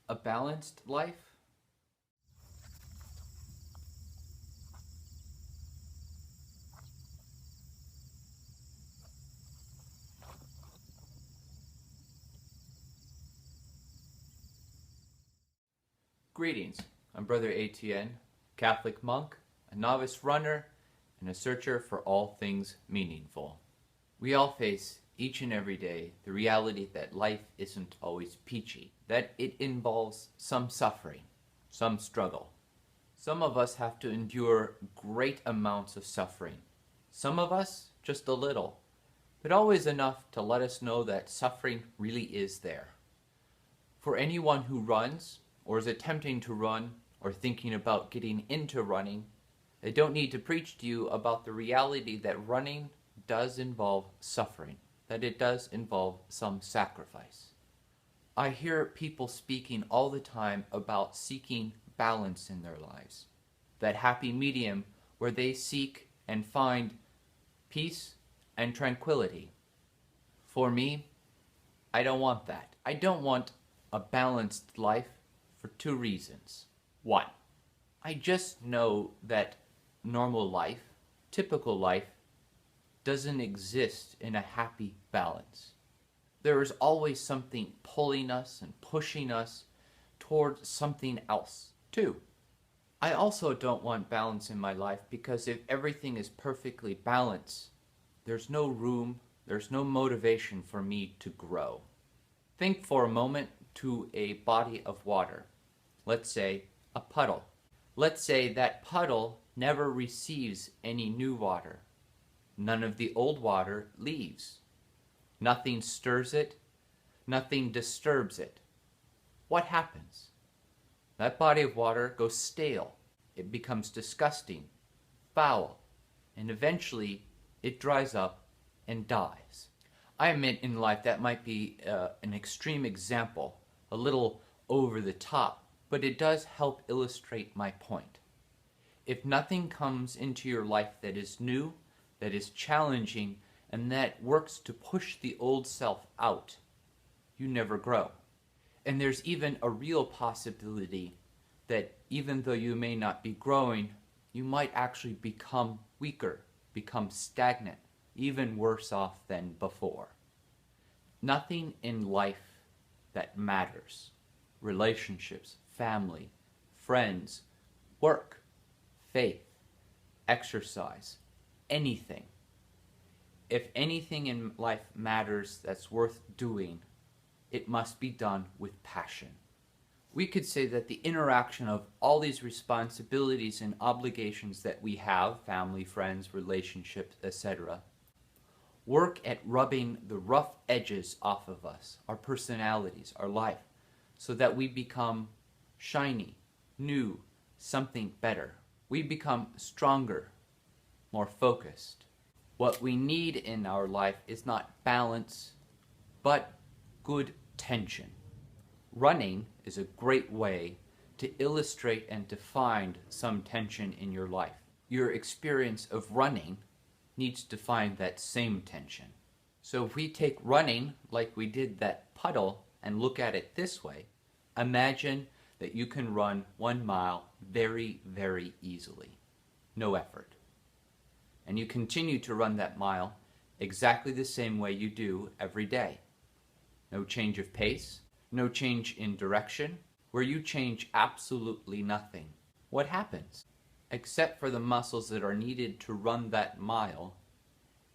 A balanced life? Greetings. I'm Brother Etienne, Catholic monk, a novice runner, and a searcher for all things meaningful. We all face each and every day the reality that life isn't always peachy, that it involves some suffering, some struggle. Some of us have to endure great amounts of suffering. Some of us just a little, but always enough to let us know that suffering really is there. For anyone who runs, or is attempting to run, or thinking about getting into running, I don't need to preach to you about the reality that running does involve suffering, that it does involve some sacrifice. I hear people speaking all the time about seeking balance in their lives, that happy medium where they seek and find peace and tranquility. For me, I don't want that. I don't want a balanced life for two reasons. One, I just know that normal life, typical life, doesn't exist in a happy balance. There is always something pulling us and pushing us towards something else. Two, I also don't want balance in my life because if everything is perfectly balanced, there's no room, there's no motivation for me to grow. Think for a moment to a body of water. Let's say a puddle. Let's say that puddle never receives any new water. None of the old water leaves. Nothing stirs it, nothing disturbs it. What happens? That body of water goes stale. It becomes disgusting, foul, and eventually it dries up and dies. I admit in life that might be an extreme example, a little over the top, but it does help illustrate my point. If nothing comes into your life that is new, that is challenging, and that works to push the old self out, you never grow. And there's even a real possibility that even though you may not be growing, you might actually become weaker, become stagnant, even worse off than before. Nothing in life that matters, relationships, family, friends, work, faith, exercise, anything. If anything in life matters that's worth doing, it must be done with passion. We could say that the interaction of all these responsibilities and obligations that we have, family, friends, relationships, etc., work at rubbing the rough edges off of us, our personalities, our life, so that we become shiny, new, something better. We become stronger, more focused. What we need in our life is not balance, but good tension. Running is a great way to illustrate and to find some tension in your life. Your experience of running needs to find that same tension. So if we take running like we did that puddle and look at it this way, imagine that you can run 1 mile very, very easily. No effort. And you continue to run that mile exactly the same way you do every day. No change of pace, no change in direction, where you change absolutely nothing. What happens? Except for the muscles that are needed to run that mile,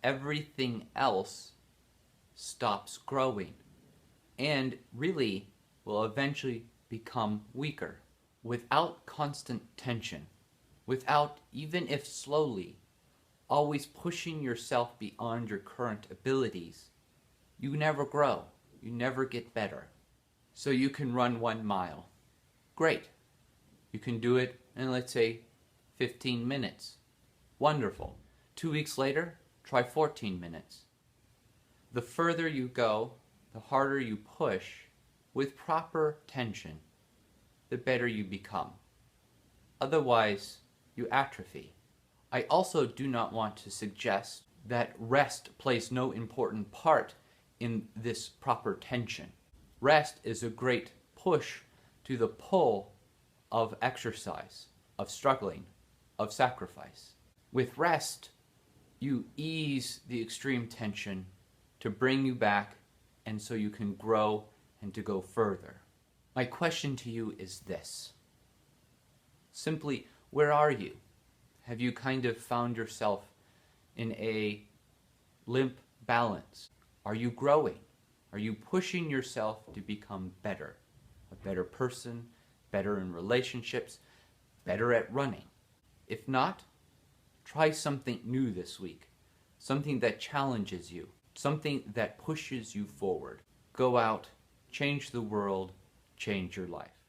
everything else stops growing and really will eventually become weaker. Without constant tension, without, even if slowly, always pushing yourself beyond your current abilities, you never grow, you never get better. So you can run 1 mile. Great. You can do it in, let's say, 15 minutes. Wonderful. 2 weeks later, try 14 minutes. The further you go, the harder you push, with proper tension, the better you become. Otherwise, you atrophy. I also do not want to suggest that rest plays no important part in this proper tension. Rest is a great push to the pull of exercise, of struggling, of sacrifice. With rest, you ease the extreme tension to bring you back and so you can grow and to go further. My question to you is this. Simply, where are you? Have you kind of found yourself in a limp balance? Are you growing? Are you pushing yourself to become better? A better person, better in relationships, better at running? If not, try something new this week. Something that challenges you. Something that pushes you forward. Go out, change the world, change your life.